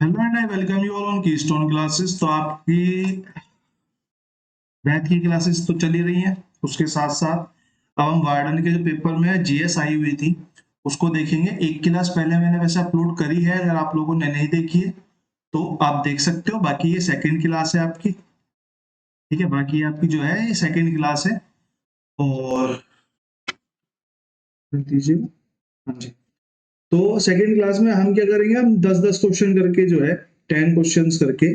Hello and I welcome you all on keystone classes. तो आपकी math की classes तो चली रही हैं, उसके साथ साथ अब हम वार्डन के जो पेपर में जीएस आई हुई थी उसको देखेंगे। एक क्लास पहले मैंने वैसे अपलोड करी है, अगर आप लोगों ने नहीं देखी है तो आप देख सकते हो। बाकी ये सेकंड क्लास है आपकी, ठीक है। बाकी आपकी जो है ये सेकंड क्लास है। और दीजिए, हाँ जी। तो सेकंड क्लास में हम क्या करेंगे, हम 10-10 क्वेश्चन करके जो है 10 क्वेश्चंस करके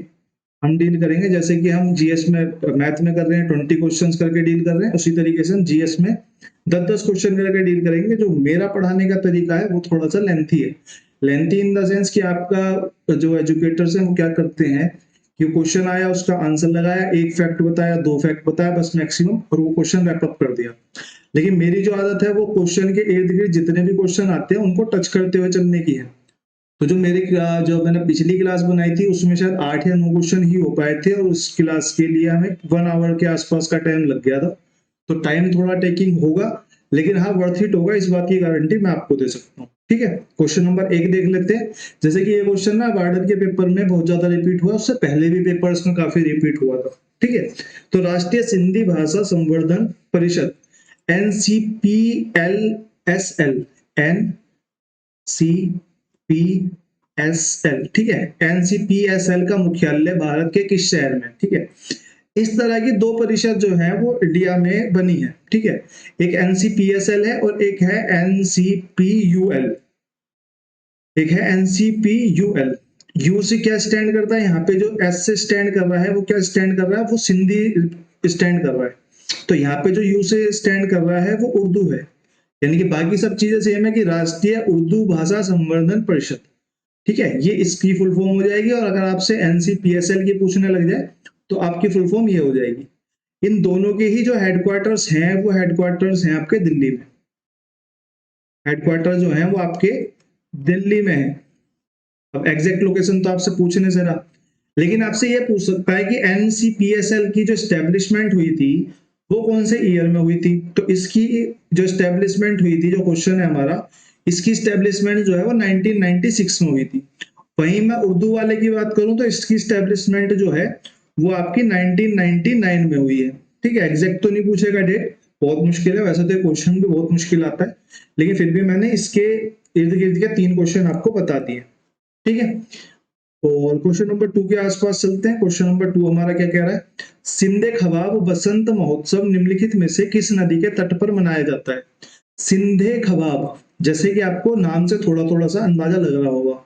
हम डील करेंगे। जैसे कि हम जीएस में मैथ में कर रहे हैं 20 क्वेश्चंस करके डील कर रहे हैं, उसी तरीके से हम जीएस में 10-10 क्वेश्चन करके डील करेंगे। जो मेरा पढ़ाने का तरीका है वो थोड़ा सा लेंथी है। लेंथी इन द सेंस कि आपका जो एजुकेटर्स हैं वो क्या करते हैं कि क्वेश्चन आया, उसका आंसर लगाया, एक फैक्ट बताया, दो फैक्ट बताया, बस मैक्सिमम, और वो क्वेश्चन रैप अप कर दिया। लेकिन मेरी जो आदत है वो क्वेश्चन के इर्द गिर्द जितने भी क्वेश्चन आते हैं उनको टच करते हुए चलने की है। तो जो मैंने पिछली क्लास बनाई थी उसमें शायद 8 या 9 क्वेश्चन ही हो पाए थे, और उस क्लास के लिए हमें 1 आवर के आसपास का टाइम लग गया था। तो टाइम थोड़ा टेकिंग होगा, लेकिन हाँ वर्थ इट होगा, इस बात की गारंटी मैं आपको दे सकता हूँ। ठीक है, क्वेश्चन नंबर 1 देख लेते हैं। जैसे कि ये क्वेश्चन ना वार्डन के पेपर में बहुत ज्यादा रिपीट हुआ, उससे पहले भी पेपर्स में काफी रिपीट हुआ था। ठीक है, तो राष्ट्रीय सिंधी भाषा संवर्धन परिषद NCPLSL NCPSL, ठीक है, NCPSL का मुख्यालय भारत के किस शहर में? ठीक है, इस तरह की दो परिषद जो है वो इंडिया में बनी है। ठीक है, एक NCPSL है और एक है NCPUL। एक है NCPUL। यू से क्या स्टैंड करता है, यहाँ पे जो एस से स्टैंड कर रहा है वो क्या स्टैंड कर रहा है, वो सिंधी स्टैंड कर रहा है। तो यहाँ पे जो यू से स्टैंड कर रहा है वो उर्दू है। यानी कि बाकी सब चीजें सेम है कि राष्ट्रीय उर्दू भाषा संवर्धन परिषद। ठीक है, ये इसकी फुल फॉर्म हो जाएगी। और अगर आपसे NCPSL की पूछने लग जाए तो आपकी फुल फॉर्म ये हो जाएगी। इन दोनों के ही जो हेडक्वार्टर्स हैं वो हेडक्वार्टर्स हैं आपके दिल्ली में। हेडक्वार्टर जो है वो आपके दिल्ली में है। अब एग्जैक्ट लोकेशन तो आपसे पूछने से रहा, लेकिन आपसे ये पूछ सकता है कि NCPSL की जो स्टैब्लिशमेंट हुई थी वो कौन से ईयर में हुई थी। तो इसकी जो स्टैब्लिशमेंट हुई थी, जो क्वेश्चन है हमारा, इसकी स्टैब्लिशमेंट जो है वो 1996 में हुई थी। वहीं मैं उर्दू वाले की बात करूं तो इसकी स्टैब्लिशमेंट जो है वो आपकी 1999 में हुई है। ठीक है, एग्जैक्ट तो नहीं पूछेगा डेट, बहुत मुश्किल है वैसे तो, क्वेश्चन भी बहुत मुश्किल आता है, लेकिन फिर भी मैंने इसके इर्द गिर्द के 3 क्वेश्चन आपको बता दिए। ठीक है, और क्वेश्चन नंबर 2 के आसपास चलते हैं। क्वेश्चन नंबर 2 हमारा क्या कह रहा है, सिंधे खबाब बसंत महोत्सव निम्नलिखित में से किस नदी के तट पर मनाया जाता है? सिंधे खबाब, जैसे कि आपको नाम से थोड़ा थोड़ा सा अंदाजा लग रहा होगा,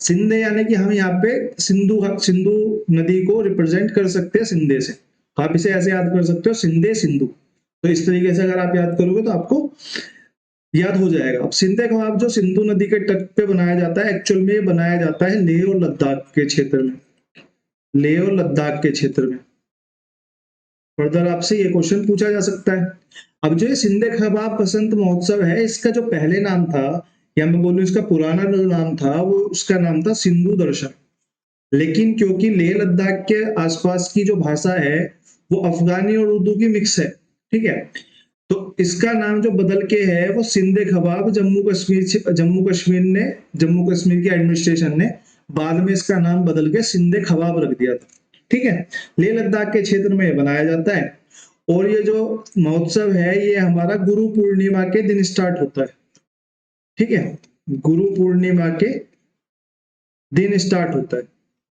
सिंधे यानी कि हम यहाँ पे सिंधु सिंधु नदी को रिप्रेजेंट कर सकते हैं सिंधे से। तो आप इसे ऐसे याद कर सकते हो, सिंधे सिंधु। तो इस तरीके से अगर आप याद करोगे तो आपको याद हो जाएगा। अब सिंधे कबाब जो सिंधु नदी के तट पे बनाया जाता है, एक्चुअल में बनाया जाता है लेह और लद्दाख के क्षेत्र में। लेह और लद्दाख के क्षेत्र में फर्दर आपसे ये क्वेश्चन पूछा जा सकता है। अब जो ये सिंधे कबाब बसंत महोत्सव है, इसका जो पहले नाम था, या मैं बोलूं इसका पुराना जो नाम था, वो उसका नाम था सिंधु दर्शन। लेकिन क्योंकि लेह लद्दाख के आसपास की जो भाषा है वो अफगानी और उर्दू की मिक्स है, ठीक है, तो इसका नाम जो बदल के है वो सिंधे खबाब, जम्मू कश्मीर की एडमिनिस्ट्रेशन ने बाद में इसका नाम बदल के सिंधे खबाब रख दिया था। ठीक है, लेह लद्दाख के क्षेत्र में बनाया जाता है। और ये जो महोत्सव है ये हमारा गुरु पूर्णिमा के दिन स्टार्ट होता है। ठीक है, गुरु पूर्णिमा के दिन स्टार्ट होता है।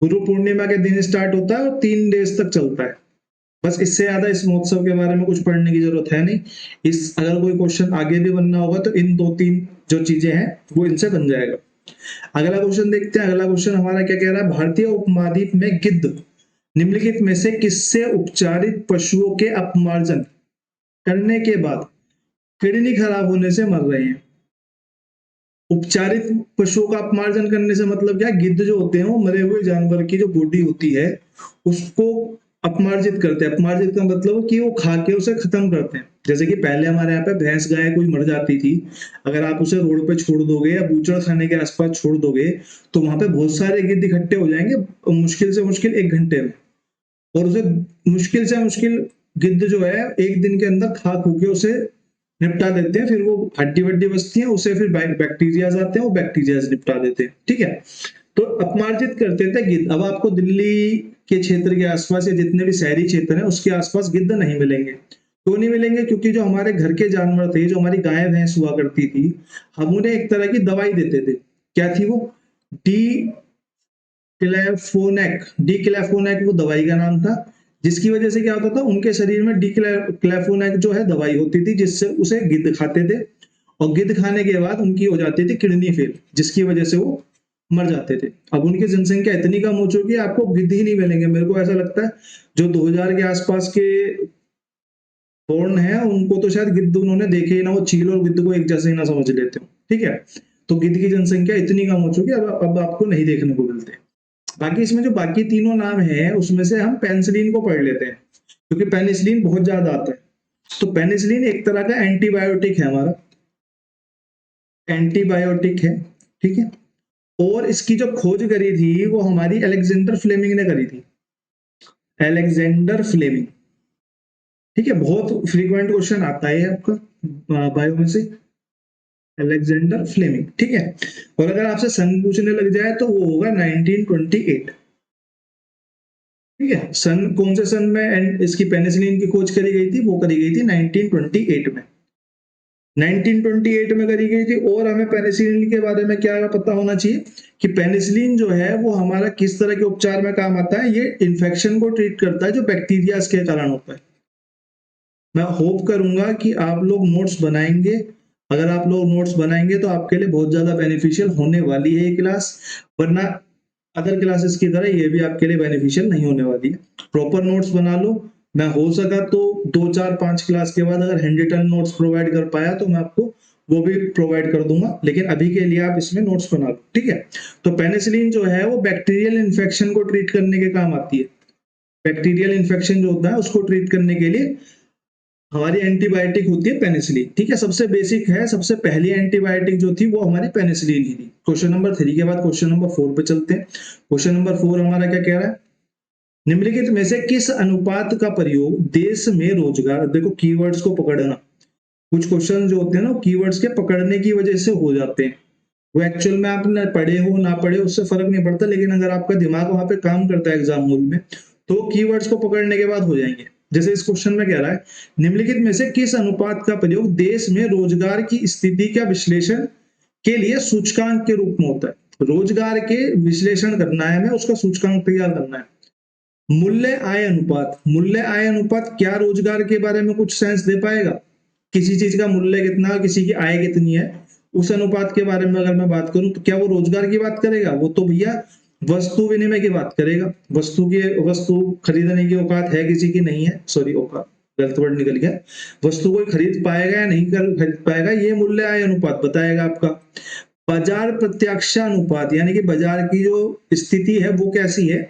गुरु पूर्णिमा के दिन स्टार्ट होता है और 3 डेज तक चलता है। बस इससे ज्यादा इस महोत्सव के बारे में कुछ पढ़ने की जरूरत है नहीं। इस अगर कोई क्वेश्चन आगे भी बनना होगा तो इन 2-3 जो चीजें हैं वो इनसे बन जाएगा। अगला क्वेश्चन देखते हैं। अगला क्वेश्चन हमारा क्या कह रहा है, भारतीय उपमहाद्वीप में गिद्ध निम्नलिखित में से किससे उपचारित पशुओं के अपमार्जन करने के बाद किडनी खराब होने से मर रहे हैं? उपचारित पशुओं का अपमार्जन करने से मतलब क्या, गिद्ध जो होते हैं वो मरे हुए जानवर की जो बॉडी होती है उसको अपमार्जित करते हैं। अपमार्जित का मतलब कि वो खा के उसे खत्म करते हैं। जैसे कि पहले हमारे यहाँ पे भैंस गाय कोई मर जाती थी, अगर आप उसे रोड पे छोड़ दोगे या बूचड़ खाने के आसपास छोड़ दोगे तो वहां पे बहुत सारे गिद्ध इकट्ठे हो जाएंगे मुश्किल से मुश्किल 1 घंटे में, और उसे मुश्किल से मुश्किल गिद्ध जो है 1 दिन के अंदर खा खू के उसे निपटा देते हैं। फिर वो हड्डी वड्डी बचती है, उसे फिर बैक्टीरिया आते हैं, वो बैक्टीरिया निपटा देते हैं। ठीक है, तो अपमार्जित करते थे गिद्ध। अब आपको दिल्ली के क्षेत्र के आसपास या जितने भी शहरी क्षेत्र हैं उसके आसपास गिद्ध नहीं मिलेंगे। क्यों नहीं मिलेंगे? क्योंकि जो हमारे घर के जानवर थे, जो हमारी गाय भैंस हुआ करती थी, हम उन्हें एक तरह की दवाई देते थे। क्या थी वो? डी क्लेफोनेक वो दवाई का नाम था, जिसकी वजह से क्या होता था, उनके शरीर में क्लेफोनेक जो है दवाई होती थी, जिससे उसे गिद्ध खाते थे और गिद्ध खाने के बाद उनकी हो जाती थी किडनी फेल, जिसकी वजह से वो मर जाते थे। अब उनकी जनसंख्या इतनी कम हो चुकी है, आपको गिद्ध ही नहीं मिलेंगे। मेरे को ऐसा लगता है जो 2000 के आसपास के बोर्न है उनको तो शायद गिद्ध उन्होंने देखे ही ना, वो चील और गिद्ध को एक जैसे ही ना समझ लेते हो। ठीक है, तो गिद्ध की जनसंख्या इतनी कम हो चुकी है, अब आपको नहीं देखने को मिलते। बाकी इसमें जो बाकी तीनों नाम है उसमें से हम पेनिसिलिन को पढ़ लेते हैं, क्योंकि पेनिसिलिन बहुत ज्यादा आता है। तो पेनिसिलिन एक तरह का एंटीबायोटिक है, हमारा एंटीबायोटिक है। ठीक है, और इसकी जो खोज करी थी वो हमारी अलेक्जेंडर फ्लेमिंग ने करी थी, अलेक्जेंडर फ्लेमिंग। ठीक है, बहुत फ्रीक्वेंट क्वेश्चन आता है आपका बायो में से, अलेक्जेंडर फ्लेमिंग। ठीक है, और अगर आपसे सन पूछने लग जाए तो वो होगा 1928। ठीक है, सन कौन से सन में एंड इसकी पेनिसिलिन की खोज करी गई थी? वो करी गई थी 1928 में, 1928 में करी गई थी। और हमें पेनिसिलिन के बारे में क्या पता होना चाहिए कि पेनिसिलिन जो है वो हमारा किस तरह के उपचार में काम आता है। ये इन्फेक्शन को ट्रीट करता है जो बैक्टीरिया के कारण होता है। मैं होप करूंगा कि आप लोग नोट्स बनाएंगे। अगर आप लोग नोट्स बनाएंगे तो आपके लिए बहुत ज्यादा बेनिफिशियल होने वाली है ये क्लास, वरना अदर क्लासेस की तरह ये भी आपके लिए बेनिफिशियल नहीं होने वाली है। प्रॉपर नोट्स बना लो। मैं हो सका तो 2 4 5 क्लास के बाद अगर हैंड रिटन नोट्स प्रोवाइड कर पाया तो मैं आपको वो भी प्रोवाइड कर दूंगा, लेकिन अभी के लिए आप इसमें नोट्स बना लो। ठीक है, तो पेनिसिलिन जो है वो बैक्टीरियल इन्फेक्शन को ट्रीट करने के काम आती है। बैक्टीरियल इन्फेक्शन जो होता है उसको ट्रीट करने के लिए हमारी एंटीबायोटिक होती है पेनिसिलिन। ठीक है, सबसे बेसिक है, सबसे पहली एंटीबायोटिक जो थी वो हमारी पेनिसिलिन ही थी। क्वेश्चन नंबर 3 के बाद क्वेश्चन नंबर 4 पे चलते हैं। क्वेश्चन नंबर 4 हमारा क्या कह रहा है? निम्नलिखित में से किस अनुपात का प्रयोग देश में रोजगार, देखो कीवर्ड्स को पकड़ना, कुछ क्वेश्चन जो होते हैं ना कीवर्ड्स के पकड़ने की वजह से हो जाते हैं। वो एक्चुअल में आप पढ़े हो ना पढ़े उससे फर्क नहीं पड़ता, लेकिन अगर आपका दिमाग वहां पे काम करता है एग्जाम हॉल में तो कीवर्ड्स को पकड़ने के बाद हो जाएंगे। जैसे इस क्वेश्चन में कह रहा है, निम्नलिखित में से किस अनुपात का प्रयोग देश में रोजगार की स्थिति का विश्लेषण के लिए सूचकांक के रूप में होता है? रोजगार के विश्लेषण करना है, हमें उसका सूचकांक तैयार करना है। मूल्य आय अनुपात, मूल्य आय अनुपात क्या रोजगार के बारे में कुछ सेंस दे पाएगा? किसी चीज का मूल्य कितना, किसी की आय कितनी है, उस अनुपात के बारे में अगर मैं बात करूं तो क्या वो रोजगार की बात करेगा? वो तो भैया वस्तु विनिमय की बात करेगा। वस्तु खरीदने की औकात है किसी की? नहीं है, सॉरी औकात गलत वर्ड निकल गया। वस्तु कोई खरीद पाएगा या नहीं खरीद पाएगा, ये मूल्य आय अनुपात बताएगा आपका। बाजार प्रत्याक्षानुपात, यानी कि बाजार की जो स्थिति है वो कैसी है,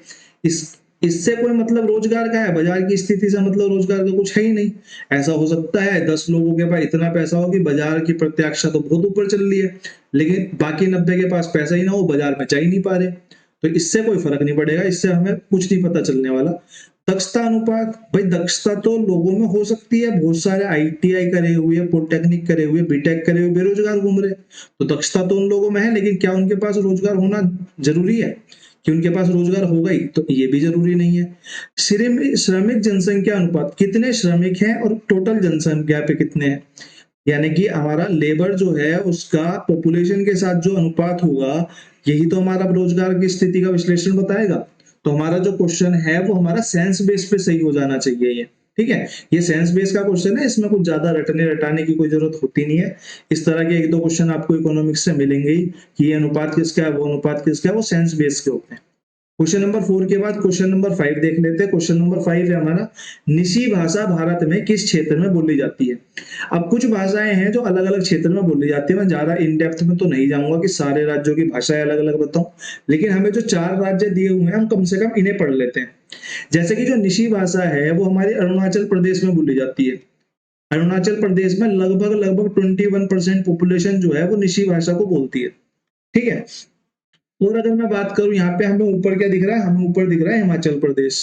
इससे कोई मतलब रोजगार का है? बाजार की स्थिति से मतलब रोजगार का कुछ है ही नहीं। ऐसा हो सकता है 10 लोगों के पास इतना पैसा हो कि बाजार की प्रत्याक्षा तो बहुत ऊपर चल रही है, लेकिन बाकी 90 के पास पैसा ही ना हो, बाजार में जा ही नहीं पा रहे। तो इससे कोई फर्क नहीं पड़ेगा, इससे हमें कुछ नहीं पता चलने वाला। दक्षता अनुपात, भाई दक्षता तो लोगों में हो सकती है, बहुत सारे ITI करे हुए, पॉलिटेक्निक करे हुए, बीटेक करे हुए बेरोजगार घूम रहे, तो दक्षता तो उन लोगों में है, लेकिन क्या उनके पास रोजगार होना जरूरी है कि उनके पास रोजगार होगा ही? तो ये भी जरूरी नहीं है। श्रमिक जनसंख्या अनुपात, कितने श्रमिक हैं और टोटल जनसंख्या पे कितने हैं, यानी कि हमारा लेबर जो है उसका पॉपुलेशन के साथ जो अनुपात होगा यही तो हमारा रोजगार की स्थिति का विश्लेषण बताएगा। तो हमारा जो क्वेश्चन है वो हमारा सेंस बेस पे सही हो जाना चाहिए ये। ठीक है, ये सेंस बेस का क्वेश्चन है, इसमें कुछ ज्यादा रटाने की कोई जरूरत होती नहीं है। इस तरह के 1-2 क्वेश्चन आपको इकोनॉमिक्स से मिलेंगे ही कि ये अनुपात किसका है, वो अनुपात किसका है, वो सेंस बेस के होते हैं। क्वेश्चन नंबर 4 के बाद क्वेश्चन नंबर 5 देख लेते हैं। क्वेश्चन नंबर 5 है हमारा, निशी भाषा भारत में किस क्षेत्र में बोली जाती है? अब कुछ भाषाएं हैं जो अलग अलग क्षेत्र में बोली जाती है। मैं ज्यादा इन डेप्थ में तो नहीं जाऊंगा कि सारे राज्यों की भाषाएं अलग अलग बताऊं, लेकिन हमें जो 4 राज्य दिए हुए हैं हम कम से कम इन्हें पढ़ लेते हैं। जैसे कि जो निशी भाषा है वो हमारी अरुणाचल प्रदेश में बोली जाती है। अरुणाचल प्रदेश में लगभग 21% पॉपुलेशन जो है वो निशी भाषा को बोलती है। ठीक है, और अगर मैं बात करूं यहाँ पे हमें ऊपर क्या दिख रहा है, हमें ऊपर दिख रहा है हिमाचल प्रदेश।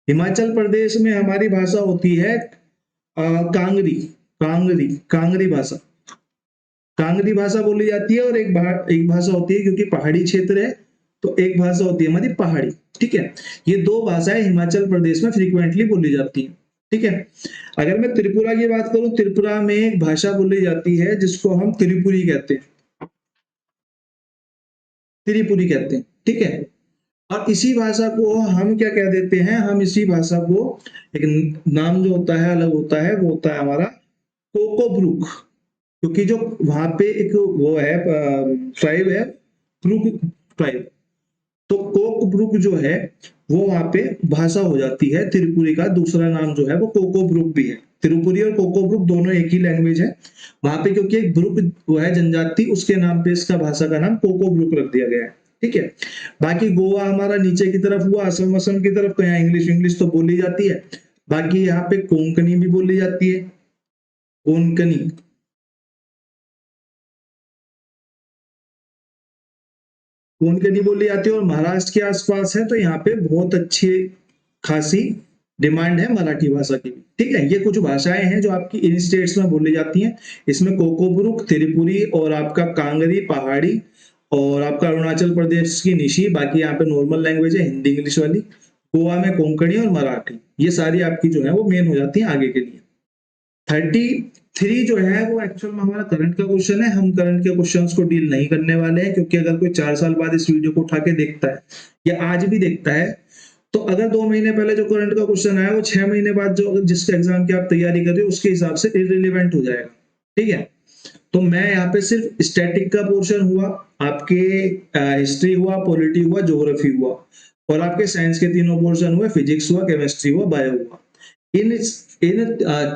हिमाचल प्रदेश में हमारी भाषा होती है कांगरी, कांगरी भाषा, कांगरी भाषा बोली जाती है। और एक भाषा होती है, क्योंकि पहाड़ी क्षेत्र है तो एक भाषा होती है हमारी पहाड़ी। ठीक है, ये दो भाषाएं हिमाचल प्रदेश में फ्रीक्वेंटली बोली जाती हैं। ठीक है, अगर मैं त्रिपुरा की बात करूं, त्रिपुरा में एक भाषा बोली जाती है जिसको हम त्रिपुरी कहते हैं, त्रिपुरी कहते हैं। ठीक है, और इसी भाषा को हम क्या कह देते हैं, हम इसी भाषा को एक नाम जो होता है अलग होता है, वो होता है हमारा कोकोब्रुक। क्योंकि जो वहां पे एक वो है ट्राइब है, ब्रुक ट्राइब, तो कोकब्रुक जो है वो वहां पे भाषा हो जाती है। त्रिपुरी का दूसरा नाम जो है वो कोकोब्रुक भी है। त्रिपुरी और कोकोब्रुक दोनों एक ही लैंग्वेज है वहां पे, क्योंकि एक ब्रुक वो है जनजाति, उसके नाम पे इसका भाषा का नाम कोकोब्रुक रख दिया गया है। ठीक है, बाकी गोवा हमारा नीचे की तरफ हुआ, असम असम की तरफ, तो यहाँ इंग्लिश इंग्लिश तो बोली जाती है। बाकी यहाँ पे कोंकणी भी बोली जाती है, कोंकणी, कोंकणी बोली जाती है। और महाराष्ट्र के आसपास है तो यहाँ पे बहुत अच्छी खासी डिमांड है मराठी भाषा की भी। ठीक है, ये कुछ भाषाएं हैं जो आपकी इन स्टेट्स में बोली जाती हैं। इसमें कोकोब्रुक, त्रिपुरी और आपका कांगरी पहाड़ी और आपका अरुणाचल प्रदेश की निशी। बाकी यहाँ पे नॉर्मल लैंग्वेज है हिंदी इंग्लिश वाली। गोवा में कोंकणी और मराठी, ये सारी आपकी जो है वो मेन हो जाती है आगे के लिए। 33 जो है वो एक्चुअल में हमारा करंट का क्वेश्चन है। हम करंट के क्वेश्चंस को डील नहीं करने वाले हैं, क्योंकि अगर कोई 4 साल बाद इस वीडियो को उठा के देखता है या आज भी देखता है, तो अगर 2 महीने पहले जो करंट का क्वेश्चन आया वो 6 महीने बाद जो जिसके एग्जाम की आप तैयारी कर रहे हो उसके हिसाब से इररिलेवेंट हो जाएगा। ठीक है, तो मैं यहाँ पे सिर्फ स्टैटिक का पोर्शन हुआ, आपके हिस्ट्री हुआ, पॉलिटी हुआ, ज्योग्राफी हुआ, और आपके साइंस के तीनों पोर्शन हुए, फिजिक्स हुआ, केमिस्ट्री हुआ, बायो हुआ। इन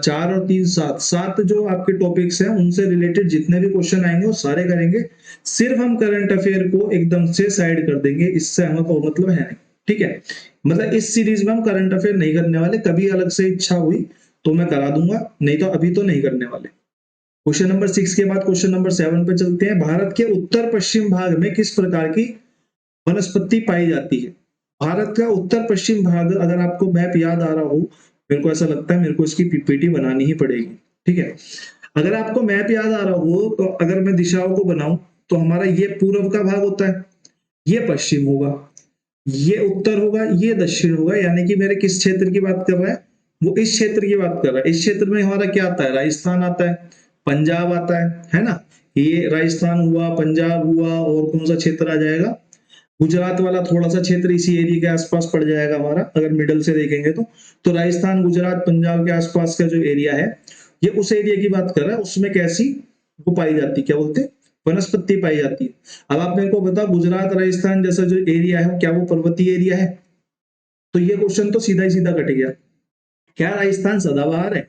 4 और 3 7 जो आपके टॉपिक्स हैं उनसे रिलेटेड जितने भी क्वेश्चन आएंगे वो सारे करेंगे। सिर्फ हम करंट अफेयर को एकदम से साइड कर देंगे, इससे हमें कोई मतलब है नहीं। ठीक है, मतलब इस सीरीज में हम करंट अफेयर नहीं करने वाले। कभी अलग से इच्छा हुई तो मैं करा दूंगा, नहीं तो अभी तो नहीं करने वाले। क्वेश्चन नंबर 6 के बाद क्वेश्चन नंबर 7 पे चलते हैं। भारत के उत्तर पश्चिम भाग में किस प्रकार की वनस्पति पाई जाती है? भारत का उत्तर पश्चिम भाग, अगर आपको मैप याद आ रहा हो, मेरे को ऐसा लगता है मेरे को इसकी पीपीटी बनानी ही पड़ेगी। ठीक है, अगर आपको मैप याद आ रहा हो तो अगर मैं दिशाओं को बनाऊं तो हमारा ये पूर्व का भाग होता है, ये पश्चिम होगा, ये उत्तर होगा, ये दक्षिण होगा। यानी कि मेरे किस क्षेत्र की बात कर रहा है, वो इस क्षेत्र की बात कर रहा है। इस क्षेत्र में हमारा क्या आता है, राजस्थान आता है, पंजाब आता है ना। ये राजस्थान हुआ, पंजाब हुआ, और कौन सा क्षेत्र आ जाएगा, गुजरात वाला थोड़ा सा क्षेत्र इसी एरिया के आसपास पड़ जाएगा हमारा, अगर मिडल से देखेंगे तो राजस्थान, गुजरात, पंजाब के आसपास का जो एरिया है ये उस एरिया की बात कर रहा है। उसमें कैसी वो पाई जाती, क्या बोलते हैं, वनस्पति पाई जाती है। अब आप मेरे को बताओ, गुजरात राजस्थान जैसा जो एरिया है क्या वो पर्वतीय एरिया है? तो ये क्वेश्चन तो सीधा ही सीधा कट गया। क्या राजस्थान सदाबहार है?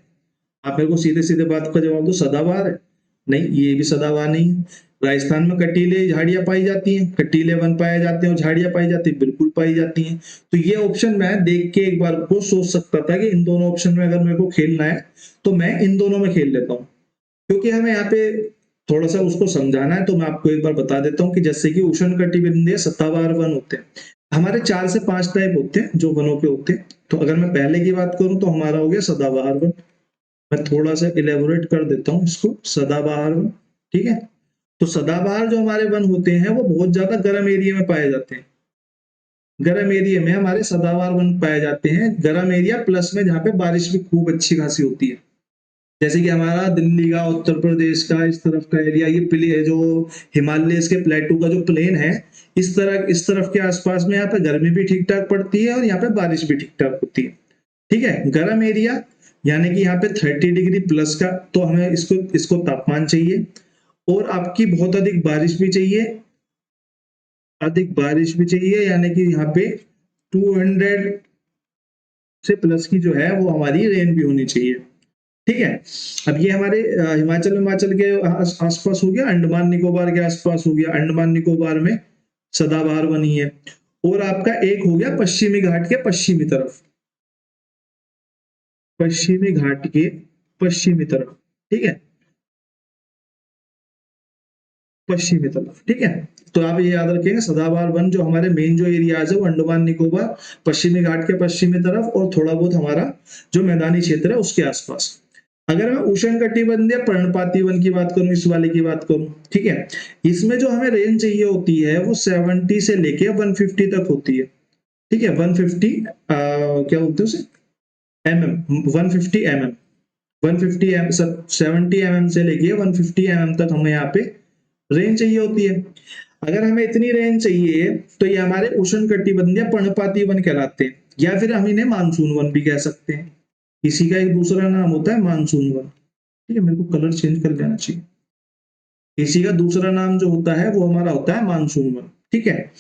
आप मेरे को सीधे सीधे बात का जवाब दो, सदाबहार है? नहीं, ये भी सदाबहार नहीं है। राजस्थान में कटीले झाड़ियां पाई जाती हैं, कटीले वन पाए जाते हैं, और झाड़ियां पाई जाती है, बिल्कुल पाई जाती हैं। तो ये ऑप्शन मैं देख के एक बार को सोच सकता था कि इन दोनों ऑप्शन में अगर मेरे को खेलना है तो मैं इन दोनों में खेल लेता हूँ। क्योंकि हमें यहाँ पे थोड़ा सा उसको समझाना है, तो मैं आपको एक बार बता देता हूँ कि जैसे कि उष्ण कटिबंधीय सदाबहार वन होते हैं, हमारे 4 से 5 टाइप होते हैं जो वनों के होते हैं। तो अगर मैं पहले की बात करूं तो हमारा हो गया सदाबहार वन। मैं थोड़ा सा इलेबोरेट कर देता हूँ इसको, सदाबहार वन। ठीक है, तो सदाबहार जो हमारे वन होते हैं वो बहुत ज्यादा गर्म एरिया में पाए जाते हैं। गर्म एरिया में हमारे सदाबहार वन पाए जाते हैं, गर्म एरिया प्लस में जहाँ पे बारिश भी खूब अच्छी खासी होती है। जैसे कि हमारा दिल्ली का, उत्तर प्रदेश का इस तरफ का एरिया, ये प्ले जो हिमालय के प्लेटू का जो प्लेन है, इस तरफ के आसपास में यहाँ पे गर्मी भी ठीक ठाक पड़ती है और यहाँ पे बारिश भी ठीक ठाक होती है। ठीक है, गर्म एरिया यानी कि यहाँ पे 30 डिग्री प्लस का, तो हमें इसको तापमान चाहिए, और आपकी बहुत अधिक बारिश भी चाहिए, यानी कि यहाँ पे 200 से प्लस की जो है वो हमारी रेन भी होनी चाहिए। ठीक है, अब ये हमारे हिमाचल के आसपास हो गया, अंडमान निकोबार के आसपास हो गया। अंडमान निकोबार में सदाबहार बनी है। और आपका एक हो गया पश्चिमी घाट के पश्चिमी तरफ, पश्चिमी घाट के पश्चिमी तरफ। ठीक है, पश्चिमी तरफ। ठीक है, तो आप ये याद रखेंगे, सदाबहार वन जो हमारे मेन जो एरियाज है वो अंडमान निकोबार, पश्चिमी घाट के पश्चिमी तरफ, और थोड़ा बहुत हमारा जो मैदानी क्षेत्र है उसके आसपास। अगर मैं उष्ण कटिबंधीय पर्णपाती वन की बात करूं, इस वाले की बात करूं, ठीक है, इसमें जो हमें रेंज चाहिए होती है वो 70 से लेके 150 तक होती है, ठीक है, 150 क्या बोलते हैं उसे, mm, 150 mm, 150 एम 70 mm से लेके 150 mm तक हमें यहाँ पे रेंज चाहिए होती है। अगर हमें इतनी रेंज चाहिए तो ये हमारे उष्ण कटिबंधीय पर्णपाती वन कहलाते हैं, या फिर हम इन्हें मानसून वन भी कह सकते हैं। इसी का एक दूसरा नाम होता है मानसून वन, ठीक है, मेरे को कलर चेंज कर लेना चाहिए। इसी का दूसरा नाम जो होता है वो हमारा होता है मानसून वन, ठीक है।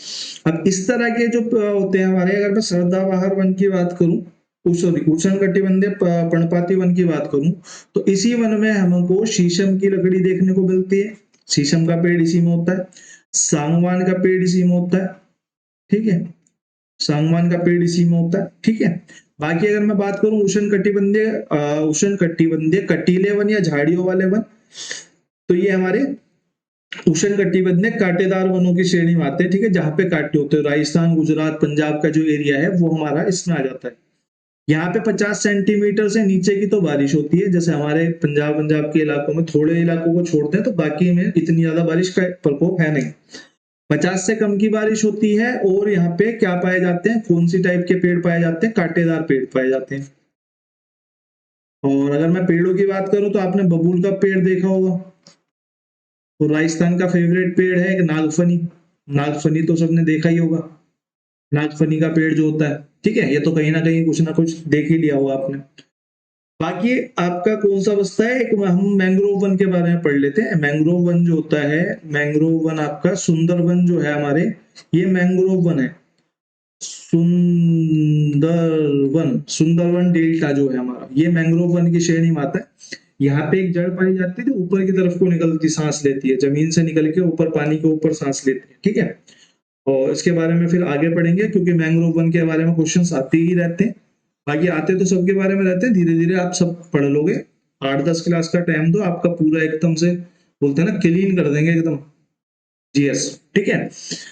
अब इस तरह के जो होते हैं हमारे, अगर मैं सदाबहार वन की बात करूं, सॉरी उष्ण कटिबंधीय पर्णपाती वन की बात करूं, तो इसी वन में हमको शीशम की लकड़ी देखने को मिलती है। शीशम का पेड़ इसी में होता है, सागवान का पेड़ इसी में होता है, ठीक है, सागवान का पेड़ इसी में होता है, ठीक है। बाकी अगर मैं बात करूं उष्ण कटिबंधीय कटीले वन या झाड़ियों वाले वन, तो ये हमारे उष्ण कटिबंधीय कांटेदार वनों की श्रेणी में आते हैं, ठीक है, जहां पे कांटे होते हैं। राजस्थान, गुजरात, पंजाब का जो एरिया है वो हमारा इसमें आ जाता है। यहाँ पे 50 सेंटीमीटर से नीचे की तो बारिश होती है, जैसे हमारे पंजाब के इलाकों में थोड़े इलाकों को छोड़ते हैं तो बाकी में इतनी ज्यादा बारिश का प्रकोप है नहीं। 50 से कम की बारिश होती है। और यहाँ पे क्या पाए जाते हैं, कौन सी टाइप के पेड़ पाए जाते हैं, कांटेदार पेड़ पाए जाते हैं। और अगर मैं पेड़ों की बात करूं तो आपने बबूल का पेड़ देखा होगा, और राजस्थान का फेवरेट पेड़ है एक नागफनी। नागफनी तो सबने देखा ही होगा, नागफनी का पेड़ जो होता है, ठीक है, ये तो कहीं ना कुछ देख ही लिया होगा आपने। बाकी आपका कौन सा बचता है, एक हम मैंग्रोव वन के बारे में पढ़ लेते हैं। मैंग्रोव वन जो होता है, मैंग्रोव वन आपका सुंदरवन जो है हमारे, ये मैंग्रोव वन है। सुंदरवन डेल्टा जो है हमारा, ये मैंग्रोव वन की श्रेणी में आता है। यहाँ पे एक जड़ पाई जाती है जो ऊपर की तरफ को निकलती सांस लेती है, जमीन से निकल के ऊपर पानी के ऊपर सांस लेती है, ठीक है। और इसके बारे में फिर आगे पढ़ेंगे, क्योंकि मैंग्रोव वन के बारे में क्वेश्चंस आते ही रहते हैं। बाकी आते तो सबके बारे में रहते हैं, धीरे धीरे आप सब पढ़ लोगे। 8-10 क्लास का टाइम दो, आपका पूरा एकदम से बोलते हैं ना क्लीन कर देंगे एकदम जीएस, ठीक है।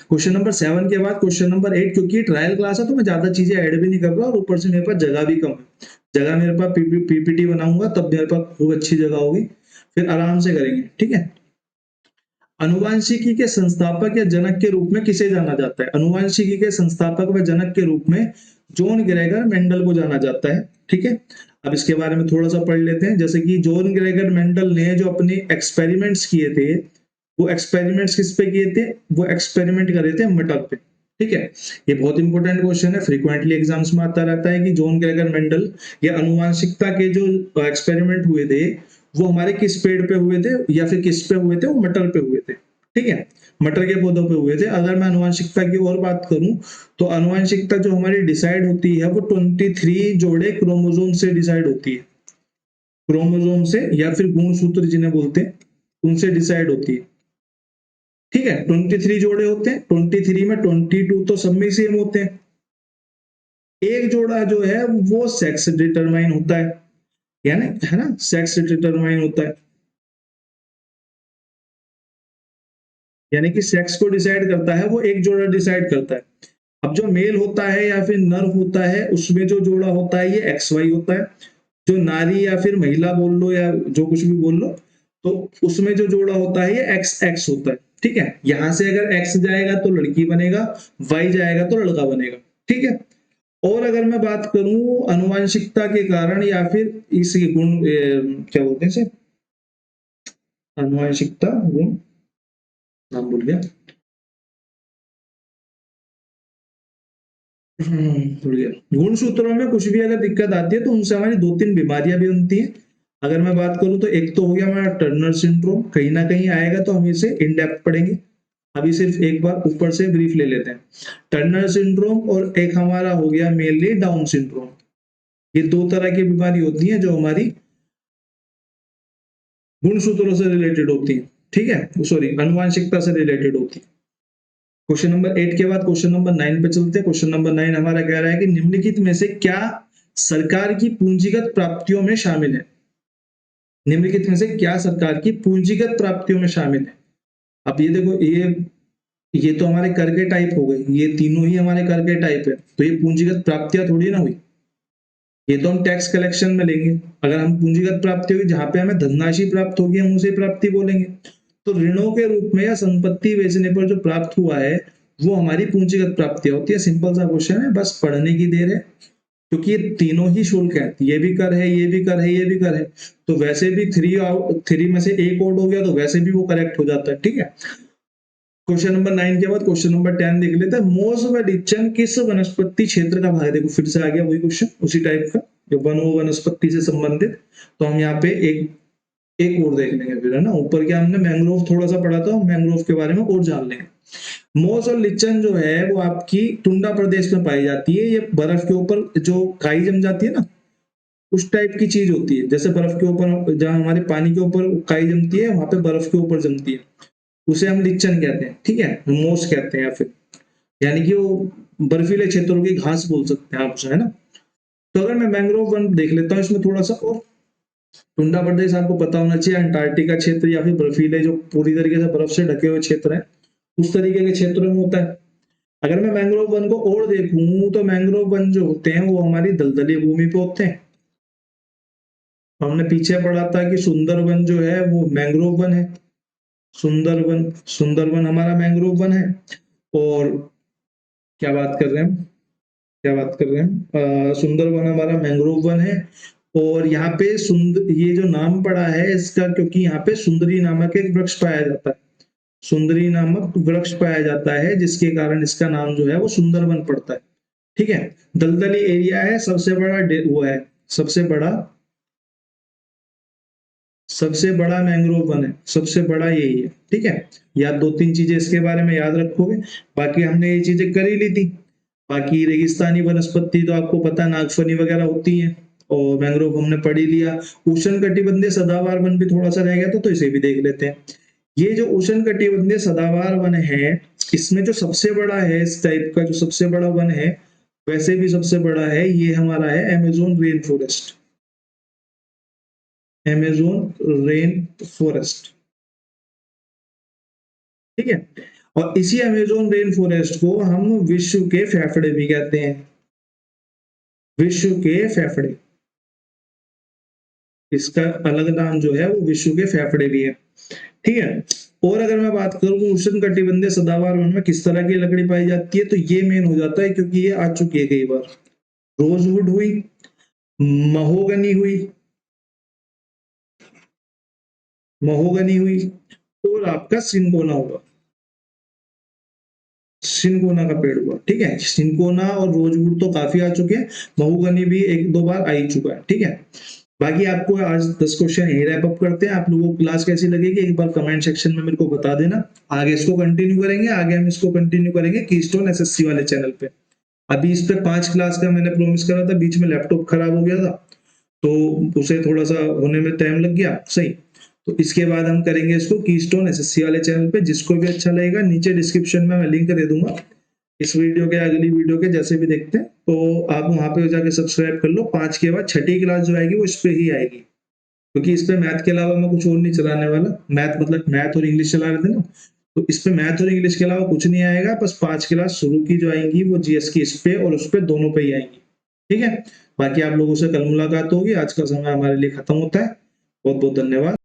क्वेश्चन नंबर 7 के बाद क्वेश्चन नंबर 8, क्योंकि ट्रायल क्लास है तो मैं ज्यादा चीजें ऐड भी नहीं कर रहा, और ऊपर से मेरे पास जगह भी कम है। जगह मेरे पास पीपीटी बनाऊंगा तब मेरे पास खूब अच्छी जगह होगी, फिर आराम से करेंगे, ठीक है। अनुवांशिकी के संस्थापक या जनक के रूप में किसे जाना जाता है? अनुवांशिकी के संस्थापक व जनक के रूप में जॉन ग्रेगर मेंडल को जाना जाता है, ठीक है। अब इसके बारे में थोड़ा सा पढ़ लेते हैं। जैसे कि जॉन ग्रेगर मेंडल ने जो अपने एक्सपेरिमेंट्स किए थे, वो एक्सपेरिमेंट्स किस पे किए थे? वो एक्सपेरिमेंट करे थे मटर पे, ठीक है। ये बहुत इंपॉर्टेंट क्वेश्चन है, फ्रीक्वेंटली एग्जाम्स में आता रहता है कि जॉन ग्रेगर मेंडल या अनुवांशिकता के जो एक्सपेरिमेंट हुए थे वो हमारे किस पेड़ पे हुए थे, या फिर किस पे हुए थे? वो मटर पे हुए थे, ठीक है, मटर के पौधों पे हुए थे। अगर मैं अनुवांशिकता की और बात करूं तो अनुवांशिकता जो हमारी डिसाइड होती है वो 23 जोड़े क्रोमोसोम से डिसाइड होती है, क्रोमोसोम से या फिर गुणसूत्र जिन्हें बोलते हैं, उनसे डिसाइड होती है, ठीक है। 23 जोड़े होते हैं, 23 में 22 तो सब में सेम होते हैं। एक जोड़ा जो है वो सेक्स डिटरमाइन होता है, यानी है ना, सेक्स डिटरमाइन होता है, यानी कि सेक्स को डिसाइड करता है वो एक जोड़ा डिसाइड करता है। अब जो मेल होता है या फिर नर होता है, उसमें जो जोड़ा होता है ये एक्स वाई होता है। जो नारी या फिर महिला बोल लो या जो कुछ भी बोल लो, तो उसमें जो जोड़ा होता है ये एक्स एक्स होता है, ठीक है। यहां से अगर एक्स जाएगा तो लड़की बनेगा, वाई जाएगा तो लड़का बनेगा, ठीक है। और अगर मैं बात करूं अनुवांशिकता के कारण या फिर इस गुण क्या बोलते हैं इसे, अनुवांशिकता गुण, नाम भूल गया, गुणसूत्रों में कुछ भी अगर दिक्कत आती है तो उनसे हमारी 2-3 बीमारियां भी बनती हैं। अगर मैं बात करूं तो एक तो हो गया हमारा टर्नर सिंड्रोम, कहीं ना कहीं आएगा तो हम इसे इन डेप्थ पढ़ेंगे। अभी सिर्फ एक बार ऊपर से ब्रीफ ले लेते हैं। टर्नर सिंड्रोम, और एक हमारा हो गया मेनली डाउन सिंड्रोम। ये 2 तरह की बीमारी होती है जो हमारी गुणसूत्रों से रिलेटेड होती है, ठीक है, सॉरी अनुवांशिकता से रिलेटेड होती है। क्वेश्चन नंबर 8 के बाद क्वेश्चन नंबर 9 पे चलते हैं। क्वेश्चन नंबर 9 हमारा कह रहा है कि निम्नलिखित में से क्या सरकार की पूंजीगत प्राप्तियों में शामिल है? निम्नलिखित में से क्या सरकार की पूंजीगत प्राप्तियों में शामिल है? अब ये देखो, ये तो हमारे कर के टाइप हो गए, ये तीनों ही हमारे कर के टाइप है, तो ये पूंजीगत प्राप्तियां थोड़ी ना हुई, ये तो हम टैक्स कलेक्शन में लेंगे। अगर हम पूंजीगत प्राप्ति होगी, जहां पे हमें धनराशि प्राप्त होगी, हम उसे प्राप्ति बोलेंगे। तो ऋणों के रूप में या संपत्ति बेचने पर जो प्राप्त हुआ है वो हमारी पूंजीगत प्राप्ति होती है। सिंपल सा क्वेश्चन है, बस पढ़ने की देर है, क्योंकि ये तीनों ही शुल्क है, ये भी कर है, ये भी कर है, ये भी कर है। तो वैसे भी थ्री में से एक और हो गया तो वैसे भी वो करेक्ट हो जाता है। ठीक है, क्वेश्चन नंबर 9 के बाद क्वेश्चन नंबर 10 देख लेते हैं। मोस व लिचन किस वनस्पति क्षेत्र का भाग है? देखो फिर से आ गया वही क्वेश्चन, उसी टाइप का, जो वनो वनस्पति से संबंधित। तो हम यहाँ पे एक और देख लेंगे फिर, है ना। ऊपर क्या हमने मैंग्रोव थोड़ा सा पढ़ा था, मैंग्रोव के बारे में और जान लेंगे। मोस और लिचन जो है वो आपकी टुंडा प्रदेश में पाई जाती है। ये बर्फ के ऊपर जो काई जम जाती है ना, उस टाइप की चीज होती है। जैसे बर्फ के ऊपर, जहां हमारे पानी के ऊपर काई जमती है, वहां पे बर्फ के ऊपर जमती है, उसे हम लिचन कहते हैं। ठीक है, मोस कहते हैं, या फिर यानी कि वो बर्फीले क्षेत्रों की घास बोल सकते हैं आप उसे, है ना। तो अगर मैं मैंग्रोव वन देख लेता हूँ इसमें थोड़ा सा, और टुंडा प्रदेश आपको पता होना चाहिए, अंटार्कटिका क्षेत्र या फिर बर्फीले जो पूरी तरीके से बर्फ से ढके हुए क्षेत्र है, उस तरीके के क्षेत्रों में होता है। अगर मैं मैंग्रोव वन को और देखूं तो मैंग्रोव वन जो होते हैं वो हमारी दलदली भूमि पे होते हैं। हमने पीछे पढ़ा था कि सुंदरवन जो है वो मैंग्रोव वन है। सुंदरवन हमारा मैंग्रोव वन है। और क्या बात कर रहे हैं, सुंदरवन हमारा मैंग्रोव वन है। और यहाँ पे ये जो नाम पड़ा है इसका, क्योंकि यहाँ पे सुंदरी नामक एक वृक्ष पाया जाता है, सुंदरी नामक वृक्ष पाया जाता है, जिसके कारण इसका नाम जो है वो सुंदरवन पड़ता है। ठीक है, दलदली एरिया है, सबसे बड़ा वो है, सबसे बड़ा मैंग्रोव वन है, सबसे बड़ा यही है। ठीक है, या 2-3 चीजें इसके बारे में याद रखोगे, बाकी हमने ये चीजें कर ही ली थी। बाकी रेगिस्तानी वनस्पति तो आपको पता है, नागफनी वगैरह होती है, और मैंग्रोव हमने पढ़ ही लिया। उष्ण कटिबंधीय सदाबहार वन भी थोड़ा सा रह गया तो इसे भी देख लेते हैं। ये जो उष्ण कटिबंधीय सदाबहार वन है, इसमें जो सबसे बड़ा है, इस टाइप का जो सबसे बड़ा वन है, वैसे भी सबसे बड़ा है, ये हमारा है Amazon rain forest. Amazon rain forest, ठीक है। और इसी अमेजोन रेन फॉरेस्ट को हम विश्व के फेफड़े भी कहते हैं, विश्व के फेफड़े, इसका अलग नाम जो है वो विश्व के फेफड़े भी है। ठीक है, और अगर मैं बात करूं उष्ण कटिबंधीय सदाबहार वन में किस तरह की लकड़ी पाई जाती है, तो ये मेन हो जाता है, क्योंकि ये आ चुकी है कई बार। रोजवुड हुई, महोगनी हुई और आपका सिनकोना हुआ, सिनकोना का पेड़ हुआ। ठीक है, सिनकोना और रोजवुड तो काफी आ चुके हैं, महोगनी भी 1-2 बार आ ही चुका है। ठीक है, बाकी आपको आज 10 क्वेश्चन यही रैप अप करते हैं। आप लोगों को क्लास कैसी लगेगी एक बार कमेंट सेक्शन में मेरे को बता देना। आगे इसको कंटिन्यू करेंगे, हम इसको कंटिन्यू करेंगे कीस्टोन एसएससी वाले चैनल पे। अभी इस पे 5 क्लास का मैंने प्रॉमिस करा था, बीच में लैपटॉप खराब हो गया था तो उसे थोड़ा सा होने में टाइम लग गया, सही। तो इसके बाद हम करेंगे इसको कीस्टोन एसएससी वाले चैनल पे। जिसको भी अच्छा लगेगा नीचे डिस्क्रिप्शन में मैं लिंक दे दूंगा इस वीडियो के, अगली वीडियो के, जैसे भी देखते हैं तो आप वहां पे जाके सब्सक्राइब कर लो। 5 के बाद 6ठी क्लास जो आएगी वो इस पे ही आएगी, क्योंकि इस पे मैथ के अलावा मैं कुछ और नहीं चलाने वाला। मैथ मतलब मैथ और इंग्लिश चला रहे थे ना, तो इस पे मैथ और इंग्लिश के अलावा कुछ नहीं आएगा। बस 5 क्लास शुरू की जो आएंगी वो जीएस की इस पे और उस पे दोनों पे ही आएंगी। ठीक है, बाकी आप लोगों से कल मुलाकात होगी। आज का समय हमारे लिए खत्म होता है। बहुत बहुत धन्यवाद।